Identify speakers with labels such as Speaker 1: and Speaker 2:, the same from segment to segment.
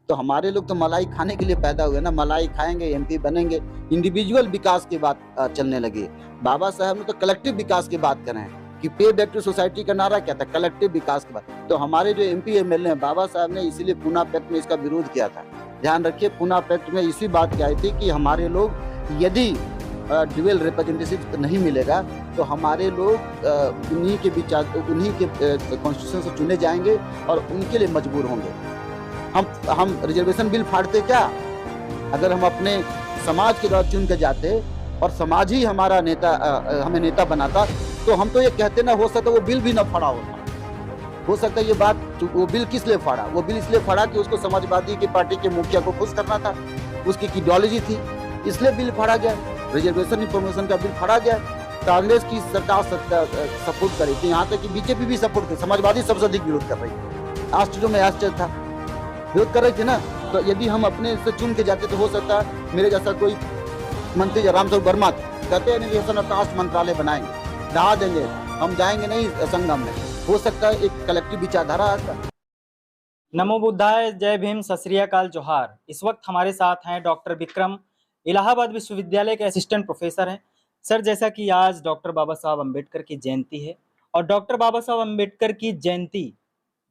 Speaker 1: तो हमारे लोग तो मलाई खाने के लिए पैदा हुए ना, मलाई खाएँगे, एमपी बनेंगे। इंडिविजुअल विकास की बात चलने लगी है। बाबा साहब ने तो कलेक्टिव विकास की बात कर रहे हैं कि पे बैक टू सोसाइटी का नारा क्या था? कलेक्टिव विकास की बात। तो हमारे जो एमपी एमएलए हैं, बाबा साहब ने इसीलिए पूना पैक्ट में इसका विरोध किया था। ध्यान रखिए, पूना पैक्ट में इसी बात की आई थी कि हमारे लोग यदि ड्यूअल रिप्रेजेंटेटिव नहीं मिलेगा तो हमारे लोग उन्हीं के कॉन्स्टिट्यूशन से चुने जाएँगे और उनके लिए मजबूर होंगे। हम रिजर्वेशन बिल फाड़ते क्या? अगर हम अपने समाज के द्वारा चुन के जाते और समाज ही हमारा नेता हमें नेता बनाता, तो हम तो ये कहते ना, हो सकता है वो बिल भी ना फाड़ा होता। हो सकता है ये बात, वो बिल किस लिए फाड़ा? वो बिल इसलिए फाड़ा कि उसको समाजवादी की पार्टी के मुखिया को खुश करना था, उसकी आइडियोलॉजी थी, इसलिए बिल फाड़ा गया। रिजर्वेशन इंफॉर्मेशन का बिल फाड़ा गया। कांग्रेस की सरकार सपोर्ट कर रही थी, यहाँ तक कि बीजेपी भी सपोर्ट कर, समाजवादी सबसे अधिक विरोध कर रही थी। आश्चर्य में आश्चर्य था, विरोध कर रहे थे ना। तो यदि हम अपने से चुन के जाते तो हो सकता है मेरे जैसा कोई मंत्री रामस्वरूप वर्मा कहते हैं नहीं, कास्ट मंत्रालय बनाएंगे, ढहा देंगे, हम जाएंगे नहीं संगम में। हो सकता है एक कलेक्टिव विचारधारा आता।
Speaker 2: नमो बुद्धाय, जय भीम, सत श्री अकाल, जोहार। इस वक्त हमारे साथ हैं डॉक्टर विक्रम, इलाहाबाद विश्वविद्यालय के असिस्टेंट प्रोफेसर हैं। सर, जैसा कि आज डॉक्टर बाबा साहब अम्बेडकर की जयंती है और डॉक्टर बाबा साहब अम्बेडकर की जयंती,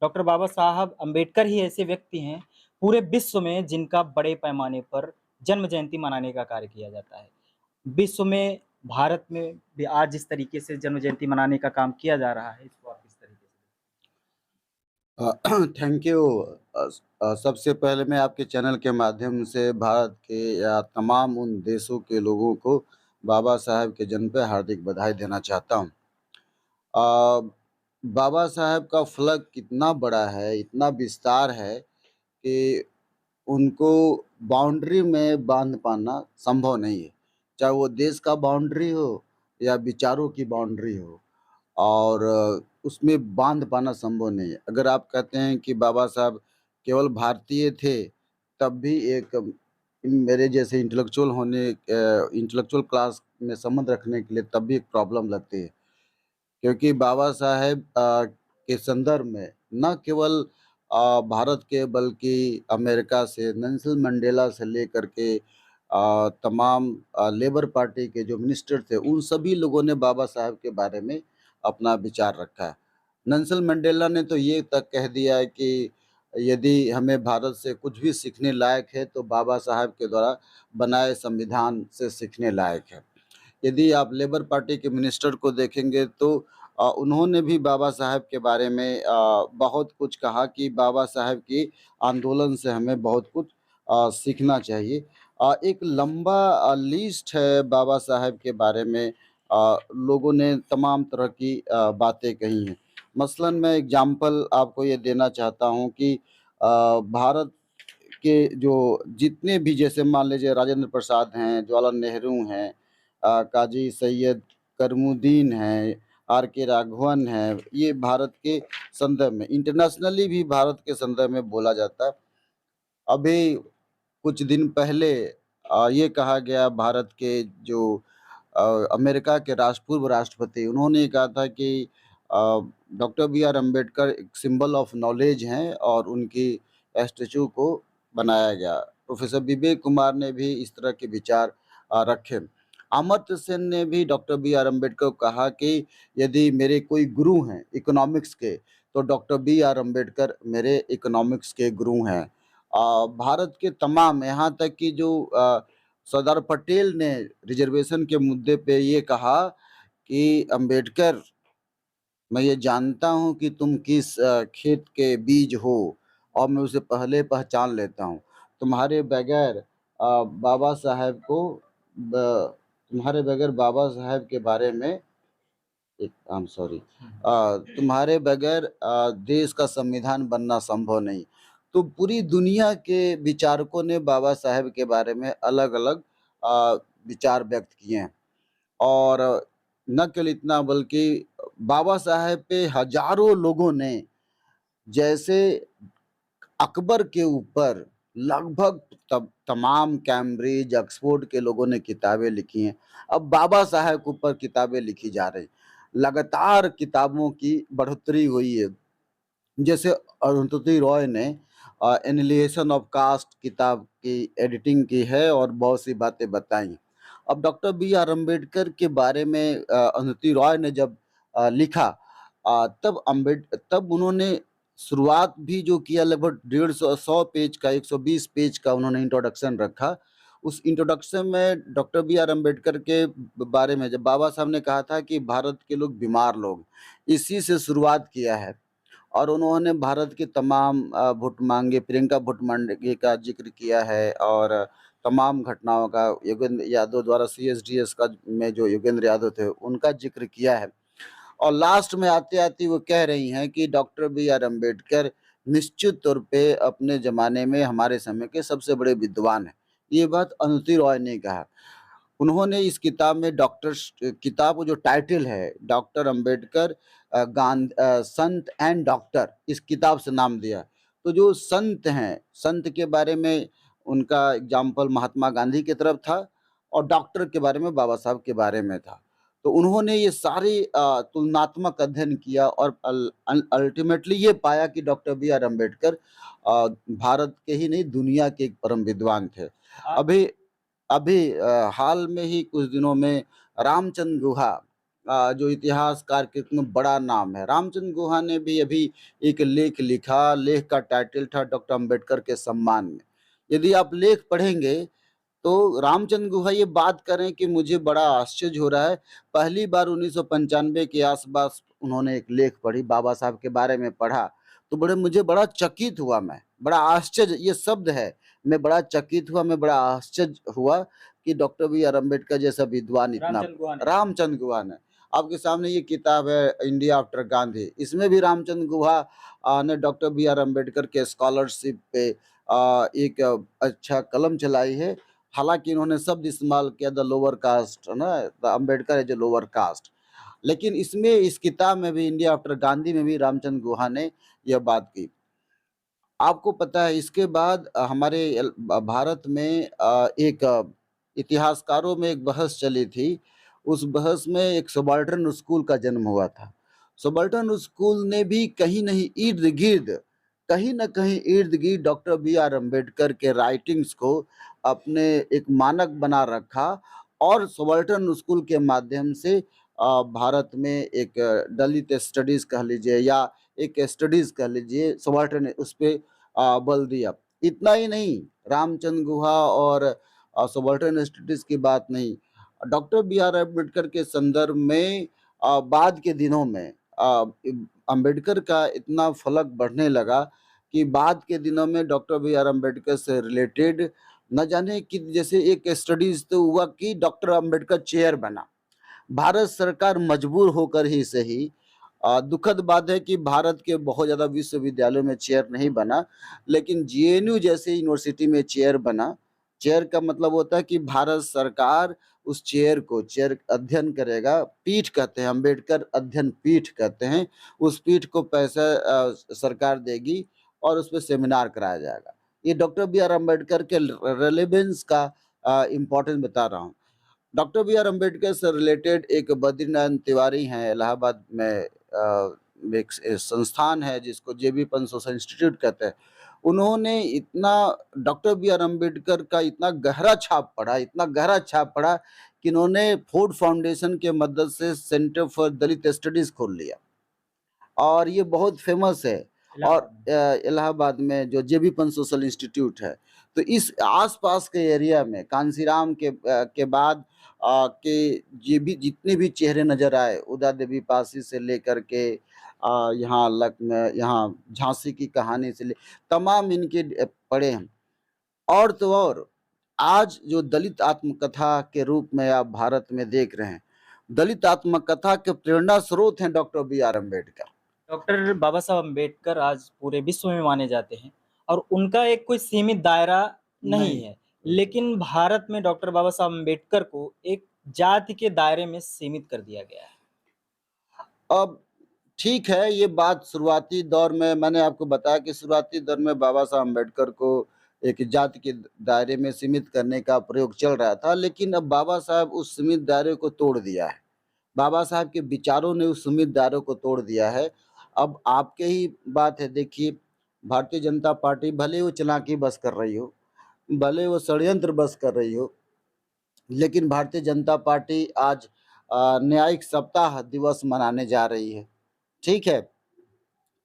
Speaker 2: डॉक्टर बाबा साहब अम्बेडकर ही ऐसे व्यक्ति हैं पूरे विश्व में जिनका बड़े पैमाने पर जन्म जयंती मनाने का कार्य किया जाता है। विश्व में, भारत में भी आज जिस तरीके से जन्म जयंती मनाने का काम किया जा रहा है, इसको आप किस तरीके
Speaker 1: थैंक यू। सबसे पहले मैं आपके चैनल के माध्यम से भारत के या तमाम उन देशों के लोगों को बाबा साहब के जन्म पे हार्दिक बधाई देना चाहता हूँ। बाबा साहब का फलक कितना बड़ा है, इतना विस्तार है कि उनको बाउंड्री में बांध पाना संभव नहीं है। चाहे वो देश का बाउंड्री हो या विचारों की बाउंड्री हो, और उसमें बांध पाना संभव नहीं है। अगर आप कहते हैं कि बाबा साहब केवल भारतीय थे, तब भी एक मेरे जैसे इंटेलेक्चुअल क्लास में संबंध रखने के लिए तब भी एक प्रॉब्लम लगती है। क्योंकि बाबा साहेब के संदर्भ में न केवल भारत के बल्कि अमेरिका से नेल्सन मंडेला से लेकर के तमाम लेबर पार्टी के जो मिनिस्टर थे, उन सभी लोगों ने बाबा साहब के बारे में अपना विचार रखा है। नेल्सन मंडेला ने तो ये तक कह दिया है कि यदि हमें भारत से कुछ भी सीखने लायक है तो बाबा साहब के द्वारा बनाए संविधान से सीखने लायक है। यदि आप लेबर पार्टी के मिनिस्टर को देखेंगे तो उन्होंने भी बाबा साहब के बारे में बहुत कुछ कहा कि बाबा साहब की आंदोलन से हमें बहुत कुछ सीखना चाहिए। एक लंबा लिस्ट है बाबा साहब के बारे में, लोगों ने तमाम तरह की बातें कही हैं। मसलन मैं एग्जांपल आपको ये देना चाहता हूँ कि भारत के जो जितने भी, जैसे मान लीजिए राजेंद्र प्रसाद हैं, जवाहरलाल नेहरू हैं, काजी सैयद करमुद्दीन हैं, आर के राघवन हैं, ये भारत के संदर्भ में, इंटरनेशनली भी भारत के संदर्भ में बोला जाता है। अभी कुछ दिन पहले ये कहा गया, भारत के जो अमेरिका के पूर्व राष्ट्रपति, उन्होंने कहा था कि डॉक्टर बी आर अम्बेडकर एक सिंबल ऑफ नॉलेज हैं और उनकी स्टैचू को बनाया गया। प्रोफेसर विवेक कुमार ने भी इस तरह के विचार रखे। अमर्त्य सेन ने भी डॉक्टर बी आर अम्बेडकर को कहा कि यदि मेरे कोई गुरु हैं इकोनॉमिक्स के, तो डॉक्टर बी आर अम्बेडकर मेरे इकोनॉमिक्स के गुरु हैं। भारत के तमाम, यहाँ तक कि जो सरदार पटेल ने रिजर्वेशन के मुद्दे पे ये कहा कि अम्बेडकर, मैं ये जानता हूँ कि तुम किस खेत के बीज हो और मैं उसे पहले पहचान लेता हूँ। तुम्हारे बगैर बाबा साहब को तुम्हारे बगैर बाबा साहब के बारे में एक आई एम सॉरी तुम्हारे बगैर देश का संविधान बनना संभव नहीं। तो पूरी दुनिया के विचारकों ने बाबा साहब के बारे में अलग-अलग विचार व्यक्त किए हैं। और न केवल इतना बल्कि बाबा साहब पे हजारों लोगों ने, जैसे अकबर के ऊपर लगभग तमाम कैम्ब्रिज, ऑक्सफोर्ड के लोगों ने किताबें लिखी हैं, अब बाबा साहब के ऊपर किताबें लिखी जा रही। लगातार किताबों की बढ़ोतरी हुई है। जैसे अरुंधति रॉय ने एनिहिलेशन ऑफ कास्ट किताब की एडिटिंग की है और बहुत सी बातें बताई। अब डॉक्टर बी आर अम्बेडकर के बारे में अरुंधति रॉय ने जब लिखा, तब उन्होंने शुरुआत भी जो किया, लगभग 150 पेज का, 120 पेज का उन्होंने इंट्रोडक्शन रखा। उस इंट्रोडक्शन में डॉक्टर बी आर अम्बेडकर के बारे में जब बाबा साहब ने कहा था कि भारत के लोग बीमार लोग, इसी से शुरुआत किया है। और उन्होंने भारत के तमाम भुट्ट-मांगे, प्रियंका भुट्ट-मांगे का ज़िक्र किया है और तमाम घटनाओं का, योगेंद्र यादव द्वारा सीएसडीएस का में जो योगेंद्र यादव थे, उनका ज़िक्र किया है। और लास्ट में आते-आते वो कह रही हैं कि डॉक्टर बी आर अम्बेडकर निश्चित तौर पे अपने ज़माने में हमारे समय के सबसे बड़े विद्वान हैं। ये बात अरुंधति रॉय ने कहा। उन्होंने इस किताब में किताब का जो टाइटल है, doctor Ambedkar Sant and doctor, इस किताब से नाम दिया। तो जो संत हैं, संत के बारे में उनका एग्ज़ाम्पल महात्मा गांधी की तरफ था और डॉक्टर के बारे में बाबा साहब के बारे में था। तो उन्होंने ये सारे तुलनात्मक अध्ययन किया और अल्टीमेटली ये पाया कि doctor B R Ambedkar Bharat के ही नहीं, दुनिया के एक परम विद्वान थे। अभी अभी हाल में ही कुछ दिनों में रामचंद्र गुहा, जो इतिहासकार के में बड़ा नाम है, रामचंद्र गुहा ने भी अभी एक लेख लिखा। लेख का टाइटल था डॉक्टर अम्बेडकर के सम्मान में। यदि आप लेख पढ़ेंगे तो रामचंद्र गुहा ये बात करें कि मुझे बड़ा आश्चर्य हो रहा है। पहली बार 1995 के आस-पास उन्होंने एक लेख पढ़ी, बाबा साहब के बारे में पढ़ा, तो मुझे बड़ा चकित हुआ मैं, बड़ा आश्चर्य ये शब्द है। मैं बड़ा चकित हुआ, मैं बड़ा आश्चर्य हुआ कि डॉक्टर बी आर अम्बेडकर जैसा विद्वान इतना रामचंद्र गुहा ने। आपके सामने ये किताब है इंडिया आफ्टर गांधी, इसमें भी रामचंद्र गुहा ने डॉक्टर बी आर अम्बेडकर के स्कॉलरशिप पे एक अच्छा कलम चलाई है। हालाँकि इन्होंने शब्द इस्तेमाल किया द लोअर कास्ट, है ना? The Ambedkar is a lower caste. लेकिन इसमें, इस किताब में भी, इंडिया आफ्टर गांधी में भी रामचंद्र गुहा ने यह बात की। आपको पता है इसके बाद हमारे भारत में एक इतिहासकारों में एक बहस चली थी। उस बहस में एक सबाल्टर्न स्कूल का जन्म हुआ था। सबाल्टर्न स्कूल ने भी कहीं न कहीं इर्द-गिर्द डॉक्टर बी आर अम्बेडकर के राइटिंग्स को अपने एक मानक बना रखा और सबाल्टर्न स्कूल के माध्यम से भारत में एक दलित स्टडीज़ कह लीजिए या एक स्टडीज़ कह लीजिए, सबाल्टर्न उस पे बल दिया। इतना ही नहीं, रामचंद्र गुहा और सबाल्टर्न स्टडीज़ की बात नहीं, डॉक्टर बी आर अम्बेडकर के संदर्भ में बाद के दिनों में अम्बेडकर का इतना फलक बढ़ने लगा कि बाद के दिनों में डॉक्टर बी आर अम्बेडकर से रिलेटेड न जाने कि जैसे एक स्टडीज़ तो हुआ कि डॉक्टर अम्बेडकर चेयर बना। भारत सरकार मजबूर होकर ही सही, दुखद बात है कि भारत के बहुत ज़्यादा विश्वविद्यालयों में चेयर नहीं बना, लेकिन जेएनयू जैसे यूनिवर्सिटी में चेयर बना। चेयर का मतलब होता है कि भारत सरकार उस चेयर अध्ययन करेगा, पीठ कहते हैं, अम्बेडकर अध्ययन पीठ कहते हैं। उस पीठ को पैसा सरकार देगी और उसपे सेमिनार कराया जाएगा। ये डॉक्टर बी आर अम्बेडकर के रेलेवेंस का इम्पोर्टेंस बता रहा हूँ। डॉक्टर बी आर अम्बेडकर से रिलेटेड एक बद्रीनाथ तिवारी हैं, इलाहाबाद में एक संस्थान है जिसको जेबी पंत सोशल इंस्टीट्यूट कहते हैं। उन्होंने इतना डॉक्टर बी आर अम्बेडकर का इतना गहरा छाप पड़ा कि इन्होंने फोर्ड फाउंडेशन के मदद से सेंटर फॉर दलित स्टडीज़ खोल लिया और ये बहुत फेमस है। और इलाहाबाद में जो जेबी पंत सोशल इंस्टीट्यूट है। तो इस आस-पास के एरिया में कांसीराम के बाद के ये भी जितने भी चेहरे नज़र आए, उदा देवी पासी से लेकर के यहाँ झांसी की कहानी से तमाम इनके पढ़े हैं। और तो और, आज जो दलित आत्मकथा के रूप में आप भारत में देख रहे हैं, दलित आत्मकथा के प्रेरणा स्रोत हैं doctor B R Ambedkar.
Speaker 2: Doctor Baba Saheb Ambedkar आज पूरे विश्व में माने जाते हैं और उनका एक कोई सीमित दायरा नहीं है, लेकिन भारत में डॉक्टर बाबा साहब अम्बेडकर को एक जाति के दायरे में सीमित कर दिया गया है।
Speaker 1: अब ठीक है, ये बात शुरुआती दौर में मैंने आपको बताया कि शुरुआती दौर में बाबा साहब अम्बेडकर को एक जाति के दायरे में सीमित करने का प्रयोग चल रहा था, लेकिन अब बाबा साहब उस सीमित दायरे को तोड़ दिया है। बाबा साहब के विचारों ने उस सीमित दायरे को तोड़ दिया है। अब आपके ही बात है, देखिए, भारतीय जनता पार्टी भले वो चालाकी बस कर रही हो, भले वो षड्यंत्र बस कर रही हो, लेकिन भारतीय जनता पार्टी आज न्यायिक सप्ताह दिवस मनाने जा रही है। ठीक है?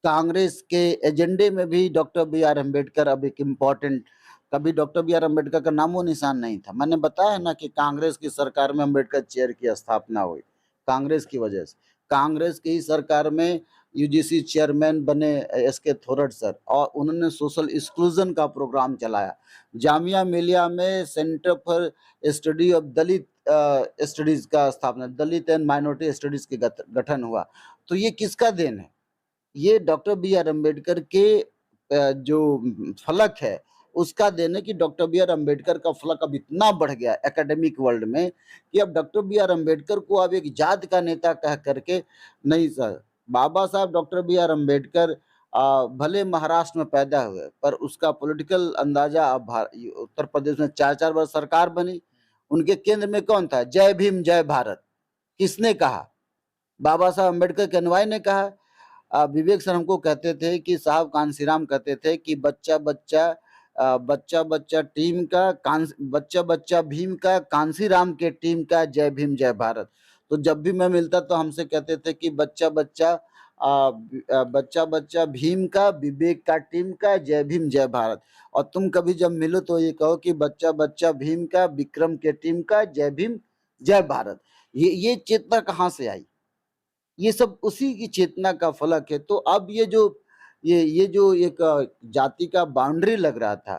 Speaker 1: कांग्रेस के एजेंडे में भी डॉक्टर बी आर अम्बेडकर अब एक इम्पोर्टेंट, कभी डॉक्टर बी आर अम्बेडकर का नामो निशान नहीं था। मैंने बताया ना कि कांग्रेस की सरकार में अम्बेडकर चेयर की स्थापना हुई, कांग्रेस की वजह से। कांग्रेस की ही सरकार में यूजीसी चेयरमैन बने एसके थोरट सर, और उन्होंने सोशल एक्सक्लूजन का प्रोग्राम चलाया। जामिया मिलिया में centre for study of Dalit studies का स्थापना, दलित एंड माइनॉरिटी स्टडीज के गठन हुआ। तो ये किसका देन है? ये डॉक्टर बी आर अम्बेडकर के जो फलक है, उसका देन है कि डॉक्टर बी आर अम्बेडकर का फलक अब इतना बढ़ गया एकेडमिक वर्ल्ड में कि अब डॉक्टर बी आर अम्बेडकर को अब एक जात का नेता कह करके नहीं सर, बाबा साहब डॉक्टर बी आर अम्बेडकर भले महाराष्ट्र में पैदा हुए, पर उसका पॉलिटिकल अंदाजा अब उत्तर प्रदेश में 4-4 बार सरकार बनी। उनके केंद्र में कौन था? जय भीम जय भारत। किसने कहा? बाबा साहब अम्बेडकर के अनुयायी ने कहा। विवेक सर हमको कहते थे कि साहब कांसीराम कहते थे कि बच्चा बच्चा टीम का बच्चा बच्चा भीम का, कांसीराम के टीम का, जय भीम जय भारत। तो जब भी मैं मिलता तो हमसे कहते थे कि बच्चा बच्चा भीम का, विवेक का टीम का, जय भीम जय भारत। और तुम कभी जब मिलो तो ये कहो कि बच्चा बच्चा भीम का, विक्रम के टीम का, जय भीम जय भारत। ये चेतना कहाँ से आई? ये सब उसी की चेतना का फलक है। तो अब ये जो एक जाति का बाउंड्री लग रहा था,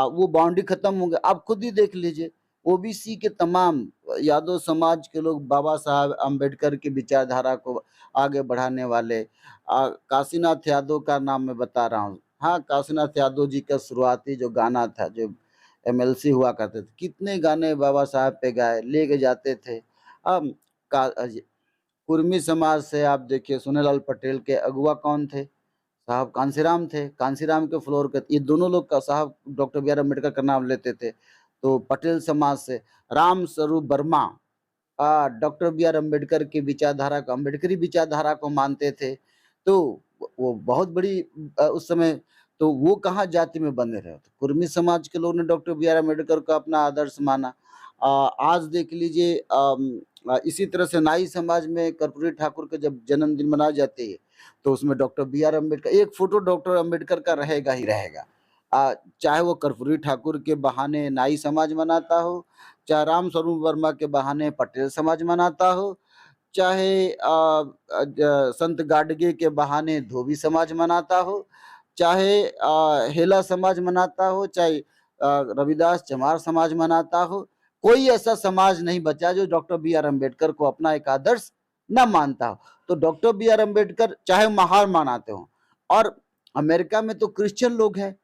Speaker 1: वो बाउंड्री खत्म हो गया। आप खुद ही देख लीजिए, ओबीसी के तमाम यादव समाज के लोग बाबा साहब अम्बेडकर की विचारधारा को आगे बढ़ाने वाले, काशीनाथ यादव का नाम मैं बता रहा हूँ। हाँ, काशीनाथ यादव जी का शुरुआती जो गाना था, जो एमएलसी हुआ करते थे, कितने गाने बाबा साहब पे गाए, लेके जाते थे। अब का कुर्मी समाज से आप देखिए, सोनेलाल पटेल के अगुवा कौन थे? साहब कांसीराम थे। कांसीराम के फ्लोर के ये दोनों लोग का साहब डॉक्टर बी आर अम्बेडकर का नाम लेते थे। तो पटेल समाज से Ram Swaroop Verma doctor B R Ambedkar की विचारधारा को, अम्बेडकरी विचारधारा को मानते थे। तो वो बहुत बड़ी उस समय तो वो कहाँ जाति में बंधे रहे। तो कुर्मी समाज के लोगों ने डॉक्टर बी आर अम्बेडकर को अपना आदर्श माना। आज देख लीजिए, इसी तरह से नाई समाज में कर्पूरी ठाकुर का जब जन्मदिन मनाई जाती है, तो उसमें डॉक्टर बी आर अम्बेडकर, एक फोटो डॉक्टर अम्बेडकर का रहेगा ही रहेगा। चाहे वो कर्पूरी ठाकुर के बहाने नाई समाज मनाता हो, चाहे राम स्वरूप वर्मा के बहाने पटेल समाज मनाता हो, चाहे संत गाडगे के बहाने धोबी समाज मनाता हो, चाहे हेला समाज मनाता हो, चाहे रविदास चमार समाज मनाता हो, कोई ऐसा समाज नहीं बचा जो डॉक्टर बी आर अम्बेडकर को अपना एक आदर्श न मानता हो। तो डॉक्टर बी आर अम्बेडकर चाहे महार मनाते हो, और अमेरिका में तो क्रिश्चियन लोग हैं,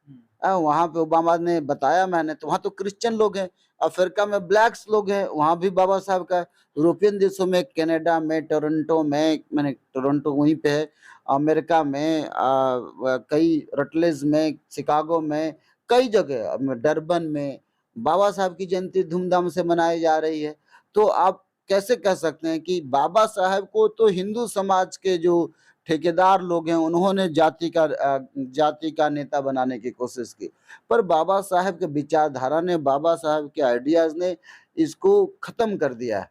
Speaker 1: वहाँ पे ओबामा ने बताया मैंने, तो वहाँ तो क्रिश्चियन लोग हैं। अफ्रीका में ब्लैक्स लोग हैं, वहाँ भी बाबा साहब का। यूरोपियन देशों में, कनाडा में, टोरंटो में, मैंने टोरंटो वहीं पे है, अमेरिका में, कई रटलेज में, शिकागो में, कई जगह, डरबन में बाबा साहब की जयंती धूमधाम से मनाई जा रही है। तो आप कैसे कह सकते हैं कि बाबा साहब को तो हिंदू समाज के जो ठेकेदार लोग हैं, उन्होंने जाति का नेता बनाने की कोशिश की, पर बाबा साहब के विचारधारा ने, बाबा साहब के आइडियाज ने इसको खत्म कर दिया है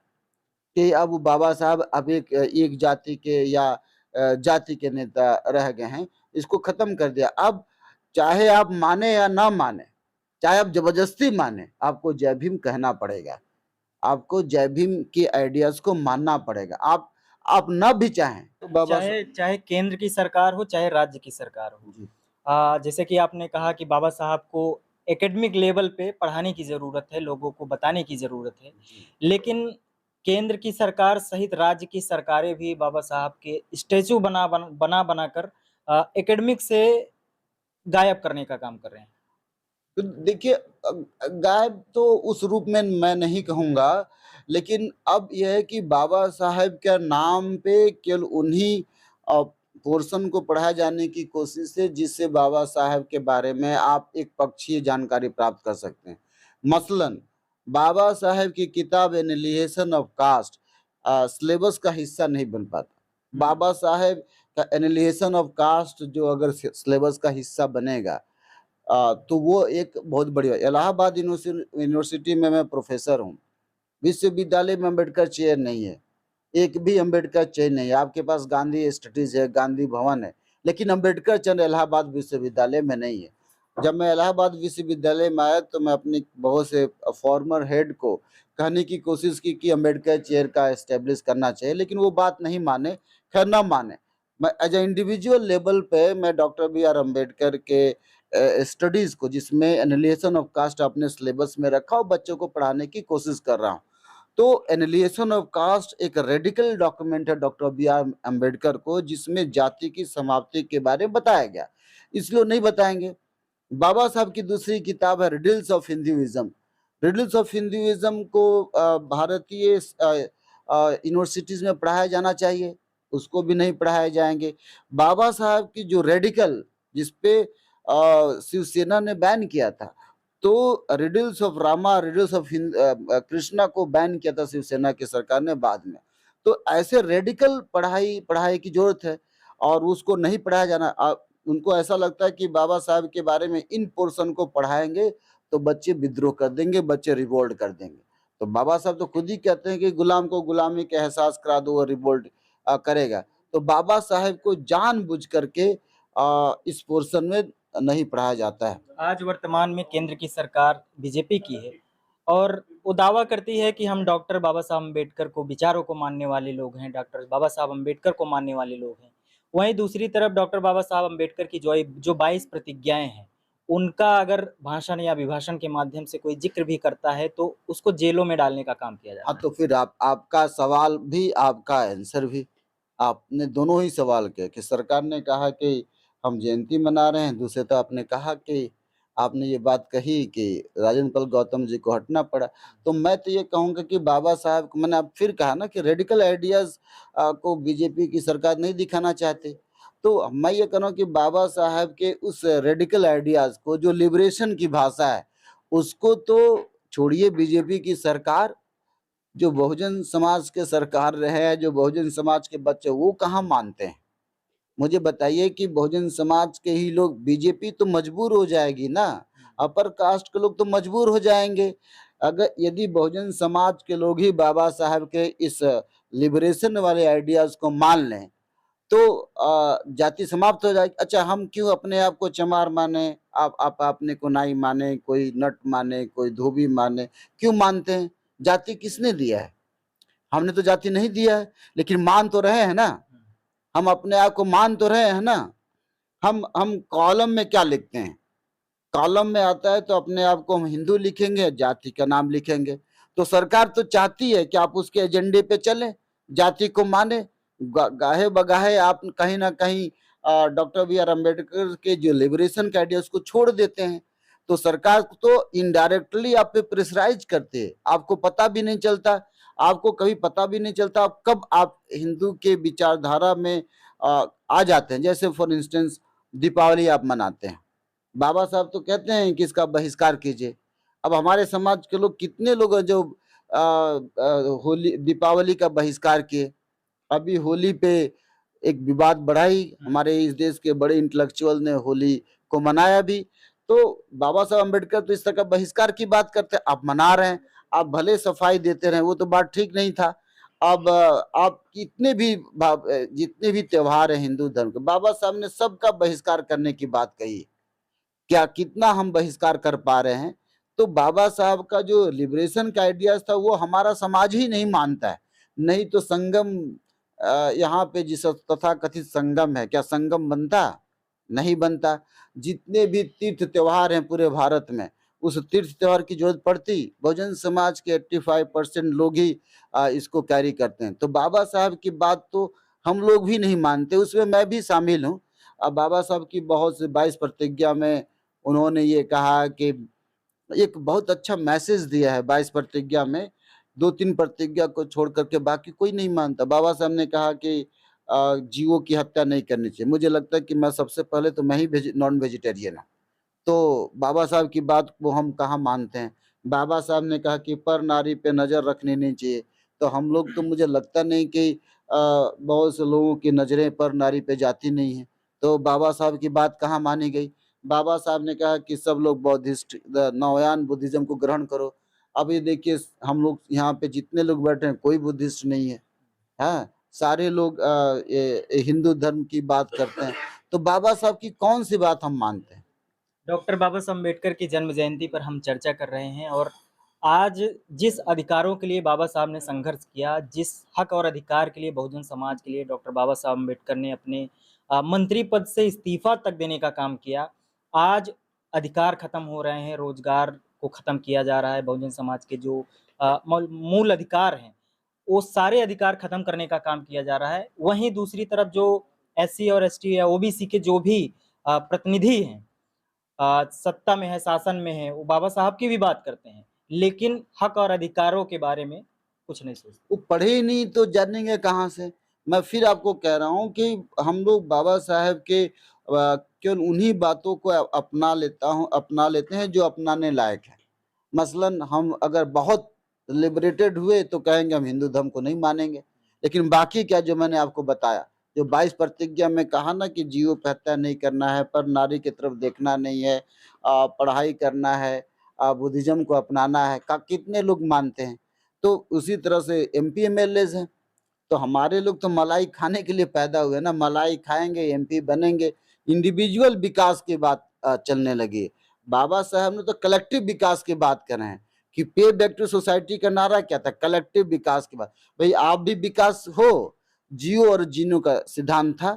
Speaker 1: कि अब बाबा साहब अब एक जाति के या जाति के नेता रह गए हैं। इसको खत्म कर दिया। अब चाहे आप माने या ना माने, चाहे आप जबरदस्ती माने, आपको जय भीम कहना पड़ेगा, आपको जय भीम के आइडियाज को मानना पड़ेगा। आप ना भी चाहें तो बाबा
Speaker 2: चाहे चाहे केंद्र की सरकार हो, चाहे राज्य की सरकार हो।
Speaker 1: जी,
Speaker 2: जैसे कि आपने कहा कि बाबा साहब को एकेडमिक लेवल पे पढ़ाने की ज़रूरत है, लोगों को बताने की ज़रूरत है।
Speaker 1: जी।
Speaker 2: लेकिन केंद्र की सरकार सहित राज्य की सरकारें भी बाबा साहब के स्टैच्यू बनाकर एकेडमिक से गायब करने का काम कर रहे हैं।
Speaker 1: तो देखिए, गायब तो उस रूप में मैं नहीं कहूँगा, लेकिन अब यह है कि बाबा साहब के नाम पे केवल उन्हीं पोर्शन को पढ़ाए जाने की कोशिश है, जिससे बाबा साहब के बारे में आप एक पक्षीय जानकारी प्राप्त कर सकते हैं। मसलन बाबा साहब की किताब एनिहिलेशन ऑफ कास्ट सिलेबस का हिस्सा नहीं बन पाता। बाबा साहब का एनिहिलेशन ऑफ कास्ट जो अगर सिलेबस का हिस्सा बनेगा तो वो एक बहुत बड़ी बात। इलाहाबाद यूनिवर्सिटी में मैं प्रोफेसर हूँ। विश्वविद्यालय में अम्बेडकर चेयर नहीं है, एक भी अम्बेडकर चेयर नहीं है। आपके पास गांधी स्टडीज है, गांधी भवन है, लेकिन अम्बेडकर चंद्र इलाहाबाद विश्वविद्यालय में नहीं है। जब मैं इलाहाबाद विश्वविद्यालय में आया तो मैं अपनी बहुत से फॉर्मर हेड को कहने की कोशिश की कि अम्बेडकर चेयर का एस्टेब्लिश करना चाहिए, लेकिन वो बात नहीं माने। खैर ना माने, मैं एज ए इंडिविजुअल लेवल पे मैं डॉक्टर बी आर अम्बेडकर के स्टडीज को, जिसमें एनिहिलेशन ऑफ कास्ट, अपने सिलेबस में रखा और बच्चों को पढ़ाने की कोशिश कर रहा हूँ। तो एनिहिलेशन ऑफ कास्ट एक रेडिकल डॉक्यूमेंट है डॉक्टर बी आर अम्बेडकर को, जिसमें जाति की समाप्ति के बारे में बताया गया। इसलिए नहीं बताएंगे। बाबा साहब की दूसरी किताब है riddles of Hinduism. Riddles of Hinduism को भारतीय यूनिवर्सिटीज में पढ़ाया जाना चाहिए, उसको भी नहीं पढ़ाए जाएंगे। बाबा साहब की जो रेडिकल, जिसपे शिवसेना ने बैन किया था, तो riddles of Rama, riddles of Krishna को बैन किया था शिवसेना की सरकार ने बाद में। तो ऐसे रेडिकल पढ़ाई की जरूरत है और उसको नहीं पढ़ाया जाना। उनको ऐसा लगता है कि बाबा साहब के बारे में इन पोर्शन को पढ़ाएंगे तो बच्चे विद्रोह कर देंगे, बच्चे रिवोल्ट कर देंगे। तो बाबा साहब तो खुद ही कहते हैं कि गुलाम को गुलामी का एहसास करा दो, वो रिवोल्ट करेगा। तो बाबा साहब को जानबूझ करके इस पोर्शन में नहीं पढ़ाया जाता है।
Speaker 2: आज वर्तमान में केंद्र की सरकार बीजेपी की है और वो दावा करती है कि हम डॉक्टर बाबा साहब अम्बेडकर को, विचारों को मानने वाले लोग हैं, डॉक्टर बाबा साहब अम्बेडकर को मानने वाले लोग हैं। वहीं दूसरी तरफ डॉक्टर बाबा साहब अम्बेडकर की जो 22 प्रतिज्ञाएं हैं, उनका अगर भाषण या अभिभाषण के माध्यम से कोई जिक्र भी करता है तो उसको जेलों में डालने का काम किया जाता है।
Speaker 1: तो फिर आपका सवाल भी, आपका आंसर भी, आपने दोनों ही सवाल किए कि सरकार ने कहा कि हम जयंती मना रहे हैं, दूसरे तो आपने कहा कि आपने ये बात कही कि राजेंद्र पाल गौतम जी को हटना पड़ा। तो मैं तो ये कहूँगा कि बाबा साहब को, मैंने अब फिर कहा ना कि रेडिकल आइडियाज को बीजेपी की सरकार नहीं दिखाना चाहती। तो मैं ये कह रहा हूँ कि बाबा साहब के उस रेडिकल आइडियाज को, जो लिबरेशन की भाषा है, उसको तो छोड़िए बीजेपी की सरकार, जो बहुजन समाज के सरकार रहे हैं, जो बहुजन समाज के बच्चे, वो कहाँ मानते हैं? मुझे बताइए कि बहुजन समाज के ही लोग, बीजेपी तो मजबूर हो जाएगी ना, अपर कास्ट के लोग तो मजबूर हो जाएंगे। अगर यदि बहुजन समाज के लोग ही बाबा साहब के इस लिबरेशन वाले आइडियाज को मान लें तो जाति समाप्त हो जाएगी। अच्छा, हम क्यों अपने आप को चमार माने, आप अपने को नाई माने, कोई नट माने, कोई धोबी माने, क्यों मानते हैं? जाति किसने दिया है? हमने तो जाति नहीं दिया है, लेकिन मान तो रहे हैं ना। हम अपने आप को मान तो रहे हैं ना। हम कॉलम में क्या लिखते हैं? कॉलम में आता है तो अपने आप को हम हिंदू लिखेंगे, जाति का नाम लिखेंगे। तो सरकार तो चाहती है कि आप उसके एजेंडे पे चलें, जाति को माने। गाहे बगाहे आप कहीं ना कहीं डॉक्टर बी आर अम्बेडकर के जो लिबरेशन का आइडिया उसको छोड़ देते हैं। तो सरकार तो इनडायरेक्टली आप पे प्रेशराइज करते हैं, आपको पता भी नहीं चलता। आपको कभी पता भी नहीं चलता कब आप हिंदू के विचारधारा में आ जाते हैं। जैसे फॉर इंस्टेंस दीपावली आप मनाते हैं, बाबा साहब तो कहते हैं कि इसका बहिष्कार कीजिए। अब हमारे समाज के लोग, कितने लोग हैं जो होली, दीपावली का बहिष्कार किए। अभी होली पे एक विवाद बढ़ाई, हमारे इस देश के बड़े इंटेलेक्चुअल ने होली को मनाया भी। तो बाबा साहब अम्बेडकर तो इस तरह का बहिष्कार की बात करते हैं, आप मना रहे हैं। आप भले सफाई देते रहे, वो तो बात ठीक नहीं था। अब आप जितने भी त्योहार है हिंदू धर्म के, बाबा साहब ने सबका बहिष्कार करने की बात कही। क्या कितना हम बहिष्कार कर पा रहे हैं? तो बाबा साहब का जो लिबरेशन का आइडियाज था वो हमारा समाज ही नहीं मानता है। नहीं तो संगम, यहाँ पे जिस तथाकथित संगम है, क्या संगम बनता? नहीं बनता। जितने भी तीर्थ त्योहार हैं पूरे भारत में, उस तीर्थ त्योहार की जरूरत पड़ती, बहुजन समाज के 85% लोग ही इसको कैरी करते हैं। तो बाबा साहब की बात तो हम लोग भी नहीं मानते, उसमें मैं भी शामिल हूँ। अब बाबा साहब की बहुत से 22 प्रतिज्ञा में उन्होंने ये कहा कि एक बहुत अच्छा मैसेज दिया है 22 प्रतिज्ञा में। 2-3 प्रतिज्ञा को छोड़ करके बाकी कोई नहीं मानता। बाबा साहब ने कहा कि जीवों की हत्या नहीं करनी चाहिए। मुझे लगता है कि मैं सबसे पहले तो मैं ही नॉन वेजिटेरियन हूँ। तो बाबा साहब की बात को हम कहाँ मानते हैं? बाबा साहब ने कहा कि पर नारी पे नजर रखनी नहीं चाहिए। तो हम लोग तो, मुझे लगता नहीं कि बहुत से लोगों की नज़रें पर नारी पे जाती नहीं है, तो बाबा साहब की बात कहाँ मानी गई? बाबा साहब ने कहा कि सब लोग बौद्धिस्ट नवयान बुद्धिज़्म को ग्रहण करो। अब ये देखिए हम लोग यहाँ पे जितने लोग बैठे हैं कोई बुद्धिस्ट नहीं है, हाँ? सारे लोग हिंदू धर्म की बात करते हैं, तो बाबा साहब की कौन-सी बात हम मानते हैं?
Speaker 2: डॉक्टर बाबा साहब अम्बेडकर की जन्म जयंती पर हम चर्चा कर रहे हैं और आज जिस अधिकारों के लिए बाबा साहब ने संघर्ष किया, जिस हक और अधिकार के लिए बहुजन समाज के लिए डॉक्टर बाबा साहब अम्बेडकर ने अपने मंत्री पद से इस्तीफा तक देने का काम किया। आज अधिकार खत्म हो रहे हैं, रोजगार को खत्म किया जा रहा है, बहुजन समाज के जो मूल अधिकार हैं, वो सारे अधिकार खत्म करने का काम किया जा रहा है। वहीं दूसरी तरफ जो एससी और एसटी या ओबीसी के जो भी प्रतिनिधि हैं, सत्ता में है, शासन में है, वो बाबा साहब की भी बात करते हैं, लेकिन हक और अधिकारों के बारे में कुछ नहीं सोचते।
Speaker 1: वो पढ़े ही नहीं तो जानेंगे कहाँ से? मैं फिर आपको कह रहा हूँ कि हम लोग बाबा साहब के केवल उन्हीं बातों को अपना लेते हैं जो अपनाने लायक है। मसलन हम अगर बहुत लिबरेटेड हुए तो कहेंगे हम हिंदू धर्म को नहीं मानेंगे, लेकिन बाकी क्या जो मैंने आपको बताया, जो 22 प्रतिज्ञा में कहा ना कि जीवों पे हत्या नहीं करना है, पर नारी की तरफ देखना नहीं है, पढ़ाई करना है, बुद्धिज़्म को अपनाना है, का कितने लोग मानते हैं? तो उसी तरह से एमपी एमएलएज़ हैं, तो हमारे लोग तो मलाई खाने के लिए पैदा हुए ना, मलाई खाएँगे, एमपी बनेंगे। इंडिविजुअल विकास की बात चलने लगी है। बाबा साहब ने तो कलेक्टिव विकास की बात कर रहे हैं कि पे बैक टू सोसाइटी का नारा क्या था? कलेक्टिव विकास की बात। भई आप भी विकास हो, जियो और जीनो का सिद्धांत था,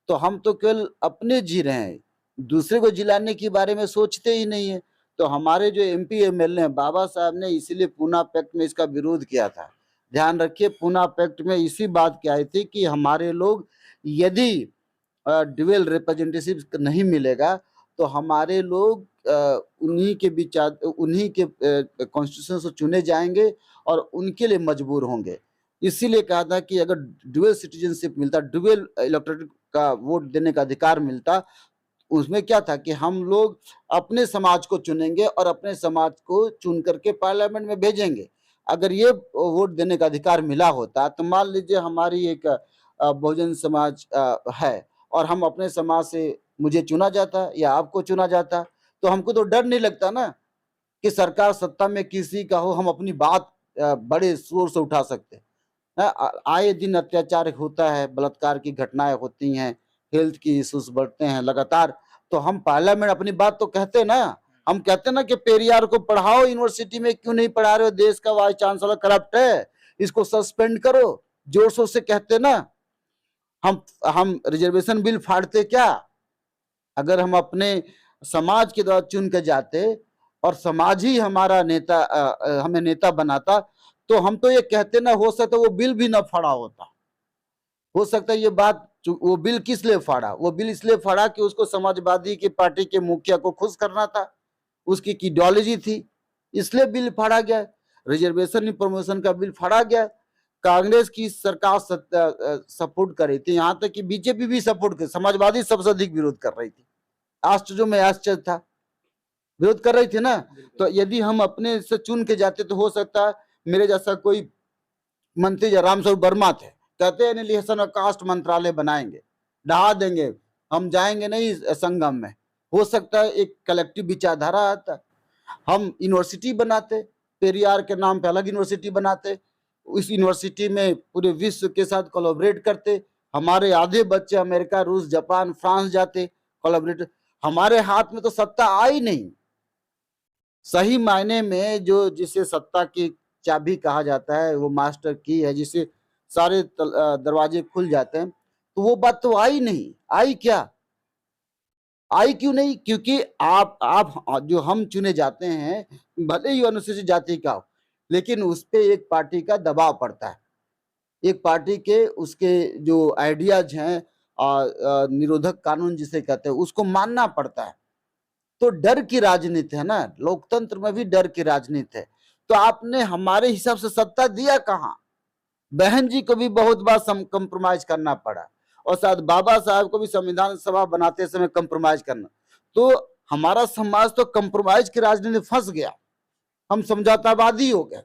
Speaker 1: तो हम तो केवल अपने जी रहे हैं, दूसरे को जिलाने के बारे में सोचते ही नहीं है। तो हमारे जो एमपी एमएलए हैं, बाबा साहब ने इसीलिए पूना पैक्ट में इसका विरोध किया था। ध्यान रखिए पूना पैक्ट में इसी बात की आई थी कि हमारे लोग यदि ड्यूअल रिप्रेजेंटेटिव नहीं मिलेगा तो हमारे लोग उन्हीं के कॉन्स्टिट्यूशन से चुने जाएंगे और उनके लिए मजबूर होंगे। इसीलिए कहा था कि अगर ड्यूअल सिटीजनशिप मिलता, ड्यूअल इलेक्टोरेट का वोट देने का अधिकार मिलता, उसमें क्या था कि हम लोग अपने समाज को चुनेंगे और अपने समाज को चुन करके पार्लियामेंट में भेजेंगे। अगर ये वोट देने का अधिकार मिला होता तो मान लीजिए हमारी एक बहुजन समाज है और हम अपने समाज से मुझे चुना जाता या आपको चुना जाता, तो हमको तो डर नहीं लगता ना कि सरकार सत्ता में किसी का हो, हम अपनी बात बड़े शोर से उठा सकते हैं। आए दिन अत्याचार होता है, बलात्कार की घटनाएँ होती हैं, हेल्थ की इश्यूज़ बढ़ते हैं लगातार, तो हम पार्लियामेंट अपनी बात तो कहते हैं ना। हम कहते हैं ना कि पेरियार को पढ़ाओ यूनिवर्सिटी में, क्यों नहीं पढ़ा रहे हो? देश का वाइस चांसलर करप्ट है, इसको सस्पेंड करो, जोर-शोर से कहते हैं ना। हम रिजर्वेशन बिल फाड़ते क्या? अगर हम अपने समाज के द्वारा चुन के जाते और समाज ही हमारा नेता हमें नेता बनाता, तो हम तो ये कहते ना, हो सकता है वो बिल भी ना फाड़ा होता। हो सकता है ये बात वो बिल किस लिए फाड़ा? वो बिल इसलिए फाड़ा कि उसको समाजवादी की पार्टी के मुखिया को खुश करना था, उसकी आइडियोलॉजी थी, इसलिए बिल फाड़ा गया। रिजर्वेशन प्रमोशन का बिल फाड़ा गया। कांग्रेस की सरकार सपोर्ट कर रही थी, यहाँ तक कि बीजेपी भी सपोर्ट कर, समाजवादी सबसे अधिक विरोध कर रही थी। आश्चर्य में आश्चर्य था, विरोध कर रही थी ना। तो यदि हम अपने से चुन के जाते तो हो सकता है मेरे जैसा कोई मंत्री राम स्वरूप वर्मा थे, कहते हैं एलिगेशन और कास्ट मंत्रालय बनाएंगे, ढहा देंगे, हम जाएंगे नहीं संगम में। हो सकता है एक कलेक्टिव विचारधारा आता, हम यूनिवर्सिटी बनाते, पेरियार के नाम पे अलग यूनिवर्सिटी बनाते, उस यूनिवर्सिटी में पूरे विश्व के साथ कोलैबोरेट करते, हमारे आधे बच्चे अमेरिका, रूस, जापान, फ्रांस जाते कोलैबोरेट। हमारे हाथ में तो सत्ता आई नहीं। सही मायने में जो जिसे सत्ता की चाबी कहा जाता है, वो मास्टर की है, जिसे सारे दरवाजे खुल जाते हैं, तो वो बात तो आई नहीं। आई क्या? आई क्यों नहीं? क्योंकि आप जो हम चुने जाते हैं, भले ही अनुसूचित जाति का हो, लेकिन उस पे एक पार्टी का दबाव पड़ता है। एक पार्टी के उसके जो आइडियाज हैं, निरोधक कानून जिसे कहते हैं, उसको मानना पड़ता है। तो डर की राजनीति है ना, लोकतंत्र में भी डर की राजनीति है। तो आपने हमारे हिसाब से सत्ता दिया कहाँ? बहन जी को भी बहुत बार कंप्रोमाइज करना पड़ा और शायद बाबा साहब को भी संविधान सभा बनाते समय कंप्रोमाइज करना। तो हमारा समाज तो कंप्रोमाइज की राजनीति में फंस गया, हम समझौतावादी हो गए।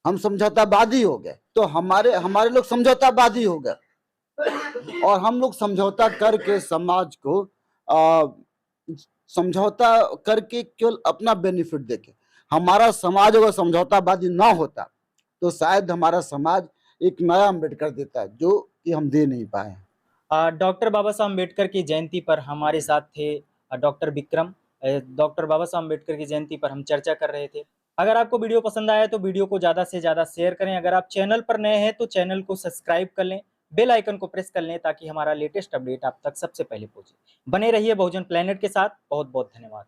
Speaker 1: हम समझौतावादी हो गए, तो हमारे हमारे लोग समझौतावादी हो गए और हम लोग समझौता करके समाज को समझौता करके केवल अपना बेनिफिट देखे। हमारा समाज अगर समझौतावादी ना होता तो शायद हमारा समाज एक नया अम्बेडकर देता है, जो कि हम दे नहीं पाए।
Speaker 2: डॉक्टर बाबा साहब अम्बेडकर की जयंती पर हमारे साथ थे डॉक्टर विक्रम। डॉक्टर बाबा साहब अम्बेडकर की जयंती पर हम चर्चा कर रहे थे। अगर आपको वीडियो पसंद आया तो वीडियो को ज़्यादा से ज़्यादा शेयर करें। अगर आप चैनल पर नए हैं तो चैनल को सब्सक्राइब कर लें, बेल आइकन को प्रेस कर लें ताकि हमारा लेटेस्ट अपडेट आप तक सबसे पहले पहुंचे। बने रहिए बहुजन प्लेनेट के साथ। बहुत बहुत धन्यवाद।